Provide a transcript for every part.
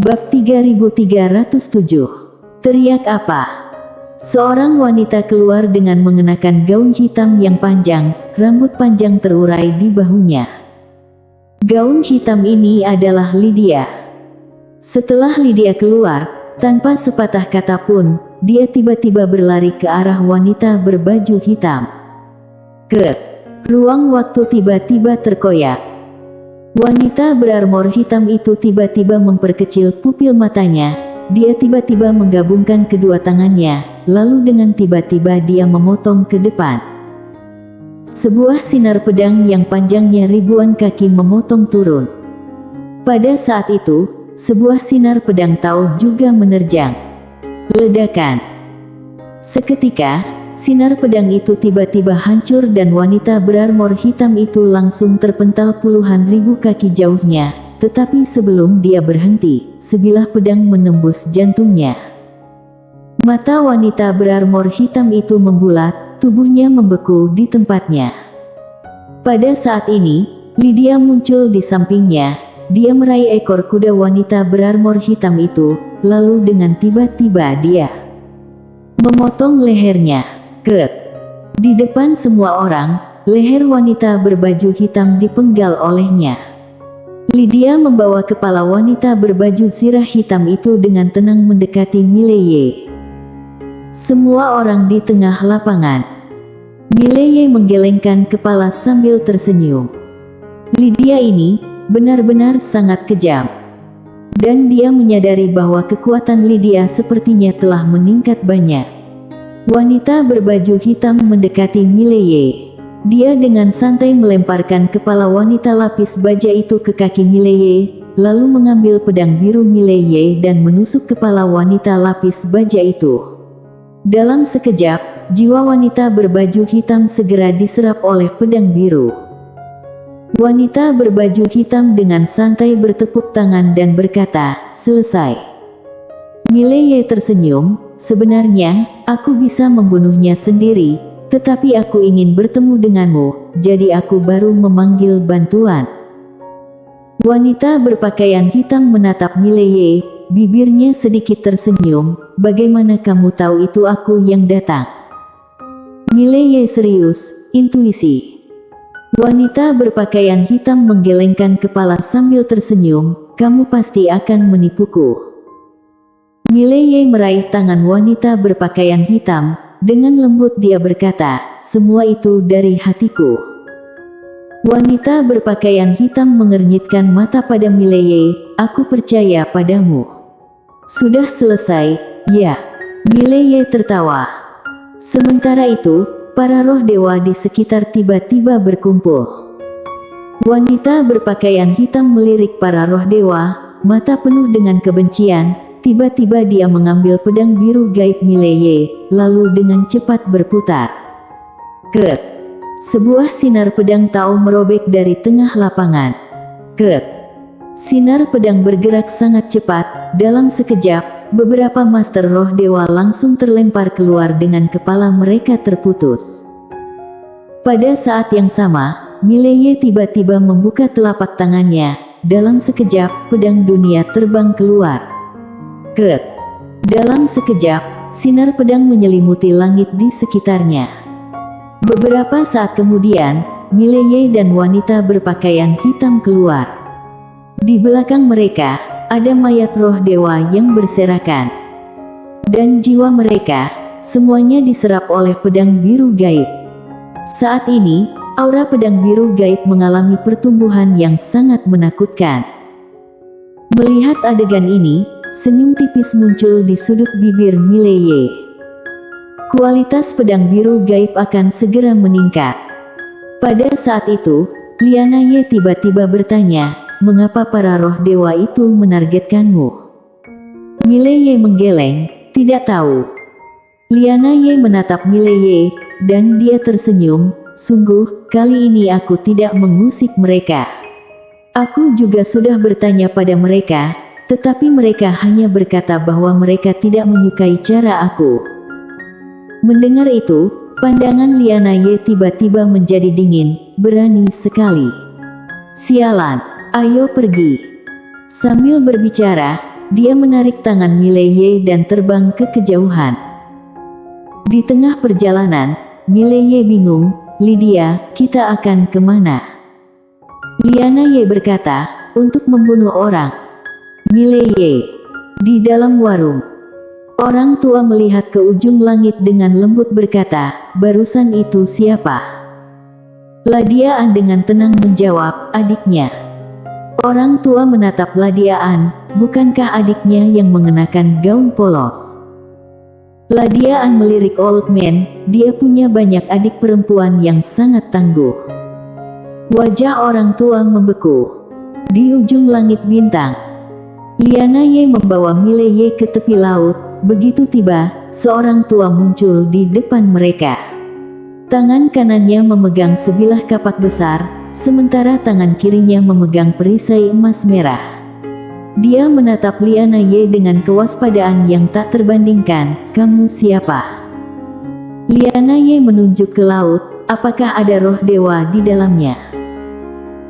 Bab 3307. Teriak apa? Seorang wanita keluar dengan mengenakan gaun hitam yang panjang, rambut panjang terurai di bahunya. Gaun hitam ini adalah Lydia. Setelah Lydia keluar, tanpa sepatah kata pun, dia tiba-tiba berlari ke arah wanita berbaju hitam. Krek. Ruang waktu tiba-tiba terkoyak. Wanita berarmor hitam itu tiba-tiba memperkecil pupil matanya. Dia tiba-tiba menggabungkan kedua tangannya, lalu dengan tiba-tiba dia memotong ke depan. Sebuah sinar pedang yang panjangnya ribuan kaki memotong turun. Pada saat itu, sebuah sinar pedang Tao juga menerjang. Ledakan. Seketika, sinar pedang itu tiba-tiba hancur dan wanita berarmor hitam itu langsung terpental puluhan ribu kaki jauhnya. Tetapi sebelum dia berhenti, sebilah pedang menembus jantungnya. Mata wanita berarmor hitam itu membulat, tubuhnya membeku di tempatnya. Pada saat ini, Lydia muncul di sampingnya. Dia meraih ekor kuda wanita berarmor hitam itu, lalu dengan tiba-tiba dia memotong lehernya. Krek. Di depan semua orang, leher wanita berbaju hitam dipenggal olehnya. Lydia membawa kepala wanita berbaju zirah hitam itu dengan tenang mendekati Mileye. Semua orang di tengah lapangan. Mileye menggelengkan kepala sambil tersenyum. Lydia ini benar-benar sangat kejam. Dan dia menyadari bahwa kekuatan Lydia sepertinya telah meningkat banyak. Wanita berbaju hitam mendekati Mileye. Dia dengan santai melemparkan kepala wanita lapis baja itu ke kaki Mileye, lalu mengambil pedang biru Mileye dan menusuk kepala wanita lapis baja itu. Dalam sekejap, jiwa wanita berbaju hitam segera diserap oleh pedang biru. Wanita berbaju hitam dengan santai bertepuk tangan dan berkata, "Selesai." Mileye tersenyum, "Sebenarnya, aku bisa membunuhnya sendiri. Tetapi aku ingin bertemu denganmu, jadi aku baru memanggil bantuan." Wanita berpakaian hitam menatap Mileye, bibirnya sedikit tersenyum. "Bagaimana kamu tahu itu aku yang datang?" Mileye serius, "Intuisi." Wanita berpakaian hitam menggelengkan kepala sambil tersenyum, "Kamu pasti akan menipuku." Mileye meraih tangan wanita berpakaian hitam. Dengan lembut dia berkata, "Semua itu dari hatiku." Wanita berpakaian hitam mengernyitkan mata pada Mileye, "Aku percaya padamu." "Sudah selesai, ya?" Mileye tertawa. Sementara itu, para roh dewa di sekitar tiba-tiba berkumpul. Wanita berpakaian hitam melirik para roh dewa, mata penuh dengan kebencian. Tiba-tiba dia mengambil pedang biru gaib Mileye, lalu dengan cepat berputar. Krek. Sebuah sinar pedang Tao merobek dari tengah lapangan. Krek. Sinar pedang bergerak sangat cepat. Dalam sekejap, beberapa master roh dewa langsung terlempar keluar dengan kepala mereka terputus. Pada saat yang sama, Mileye tiba-tiba membuka telapak tangannya. Dalam sekejap, pedang dunia terbang keluar. Krek. Dalam sekejap, sinar pedang menyelimuti langit di sekitarnya. Beberapa saat kemudian, Mileye dan wanita berpakaian hitam keluar. Di belakang mereka, ada mayat roh dewa yang berserakan. Dan jiwa mereka, semuanya diserap oleh pedang biru gaib. Saat ini, aura pedang biru gaib mengalami pertumbuhan yang sangat menakutkan. Melihat adegan ini, senyum tipis muncul di sudut bibir Mileye. Kualitas pedang biru gaib akan segera meningkat. Pada saat itu, Liana Ye tiba-tiba bertanya, "Mengapa para roh dewa itu menargetkanmu?" Mileye menggeleng, "Tidak tahu." Liana Ye menatap Mileye, dan dia tersenyum, "Sungguh, kali ini aku tidak mengusik mereka. Aku juga sudah bertanya pada mereka, tetapi mereka hanya berkata bahwa mereka tidak menyukai cara aku." Mendengar itu, pandangan Liana Ye tiba-tiba menjadi dingin, "Berani sekali. Sialan, ayo pergi." Sambil berbicara, dia menarik tangan Mileye dan terbang ke kejauhan. Di tengah perjalanan, Mileye bingung, "Lydia, kita akan kemana?" Liana Ye berkata, "Untuk membunuh orang." Mileye, di dalam warung. Orang tua melihat ke ujung langit dengan lembut berkata, "Barusan itu siapa?" Ladiaan dengan tenang menjawab, "Adiknya." Orang tua menatap Ladiaan, "Bukankah adiknya yang mengenakan gaun polos?" Ladiaan melirik Old Man, "Dia punya banyak adik perempuan yang sangat tangguh." Wajah orang tua membeku. Di ujung langit bintang, Liana Ye membawa Mileye ke tepi laut. Begitu tiba, seorang tua muncul di depan mereka. Tangan kanannya memegang sebilah kapak besar, sementara tangan kirinya memegang perisai emas merah. Dia menatap Liana Ye dengan kewaspadaan yang tak terbandingkan. "Kamu siapa?" Liana Ye menunjuk ke laut. "Apakah ada roh dewa di dalamnya?"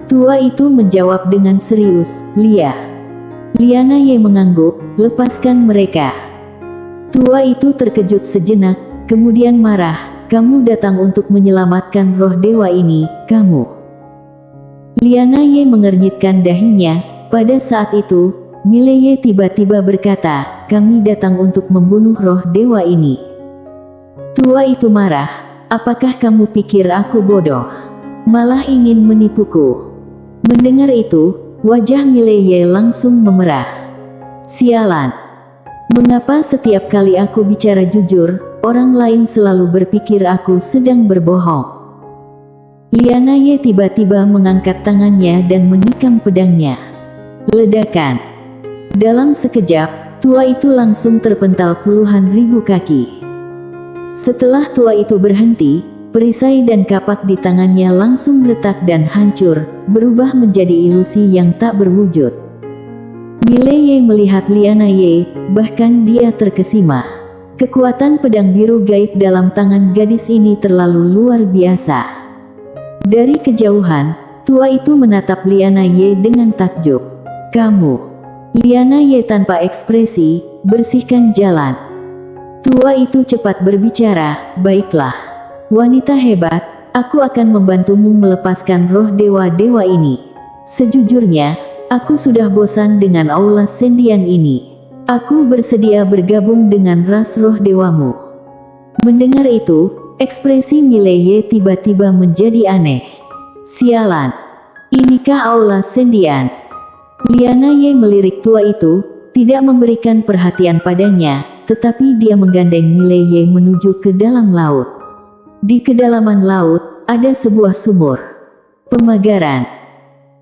Tua itu menjawab dengan serius, "Lia." Liana Ye mengangguk, "Lepaskan mereka." Tua itu terkejut sejenak, kemudian marah, "Kamu datang untuk menyelamatkan roh dewa ini, kamu?" Liana Ye mengernyitkan dahinya. Pada saat itu, Mileye tiba-tiba berkata, "Kami datang untuk membunuh roh dewa ini." Tua itu marah, "Apakah kamu pikir aku bodoh? Malah ingin menipuku?" Mendengar itu, wajah Mileye langsung memerah. "Sialan. Mengapa setiap kali aku bicara jujur, orang lain selalu berpikir aku sedang berbohong?" Liana Ye tiba-tiba mengangkat tangannya dan menikam pedangnya. Ledakan. Dalam sekejap, tua itu langsung terpental puluhan ribu kaki. Setelah tua itu berhenti, perisai dan kapak di tangannya langsung retak dan hancur, berubah menjadi ilusi yang tak berwujud. Mileye melihat Liana Ye, bahkan dia terkesima. Kekuatan pedang biru gaib dalam tangan gadis ini terlalu luar biasa. Dari kejauhan, tua itu menatap Liana Ye dengan takjub. "Kamu." Liana Ye tanpa ekspresi, "Bersihkan jalan." Tua itu cepat berbicara, "Baiklah. Wanita hebat, aku akan membantumu melepaskan roh dewa-dewa ini. Sejujurnya, aku sudah bosan dengan aula sendian ini. Aku bersedia bergabung dengan ras roh dewamu." Mendengar itu, ekspresi Mileye tiba-tiba menjadi aneh. "Sialan. Inikah aula sendian?" Liana Ye melirik tua itu, tidak memberikan perhatian padanya, tetapi dia menggandeng Mileye menuju ke dalam laut. Di kedalaman laut, ada sebuah sumur. Pemagaran.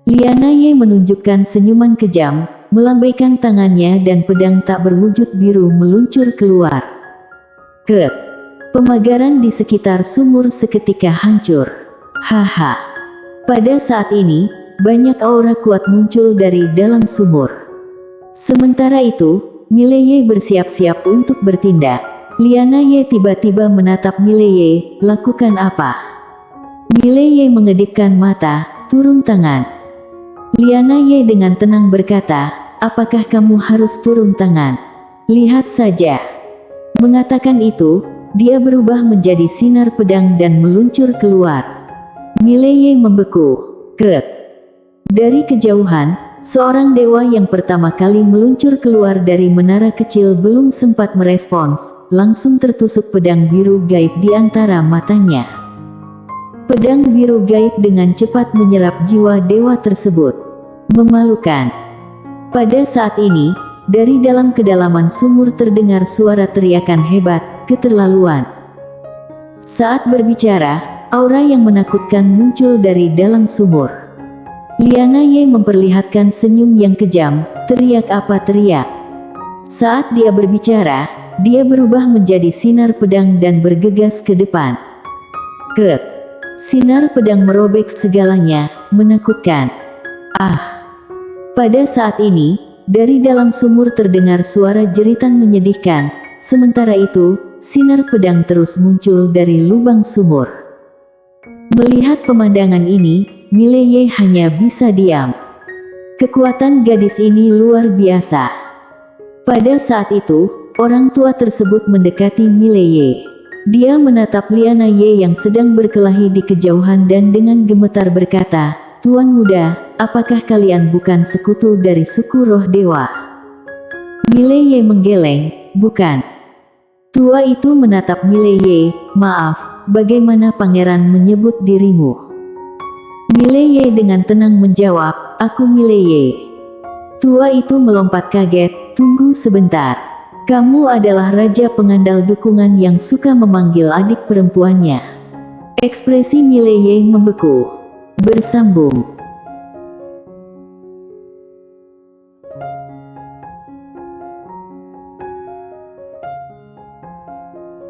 Liana Ye menunjukkan senyuman kejam, melambaikan tangannya dan pedang tak berwujud biru meluncur keluar. Krek. Pemagaran di sekitar sumur seketika hancur. Haha. Pada saat ini, banyak aura kuat muncul dari dalam sumur. Sementara itu, Mileye bersiap-siap untuk bertindak. Liana Ye tiba-tiba menatap Mileye, "Lakukan apa?" Mileye mengedipkan mata, "Turun tangan." Liana Ye dengan tenang berkata, "Apakah kamu harus turun tangan? Lihat saja." Mengatakan itu, dia berubah menjadi sinar pedang dan meluncur keluar. Mileye membeku. Krek. Dari kejauhan, seorang dewa yang pertama kali meluncur keluar dari menara kecil belum sempat merespons, langsung tertusuk pedang biru gaib di antara matanya. Pedang biru gaib dengan cepat menyerap jiwa dewa tersebut. Memalukan. Pada saat ini, dari dalam kedalaman sumur terdengar suara teriakan hebat, "Keterlaluan." Saat berbicara, aura yang menakutkan muncul dari dalam sumur. Liana Ye memperlihatkan senyum yang kejam, "Teriak apa teriak?" Saat dia berbicara, dia berubah menjadi sinar pedang dan bergegas ke depan. Krek. Sinar pedang merobek segalanya, menakutkan. Ah! Pada saat ini, dari dalam sumur terdengar suara jeritan menyedihkan, sementara itu, sinar pedang terus muncul dari lubang sumur. Melihat pemandangan ini, Mileye hanya bisa diam. Kekuatan gadis ini luar biasa. Pada saat itu, orang tua tersebut mendekati Mileye. Dia menatap Liana Ye yang sedang berkelahi di kejauhan dan dengan gemetar berkata, "Tuan muda, apakah kalian bukan sekutu dari suku roh dewa?" Mileye menggeleng, "Bukan." Tua itu menatap Mileye, "Maaf, bagaimana pangeran menyebut dirimu?" Mileye dengan tenang menjawab, "Aku Mileye." Tua itu melompat kaget, "Tunggu sebentar. Kamu adalah raja pengandal dukungan yang suka memanggil adik perempuannya." Ekspresi Mileye membeku. Bersambung.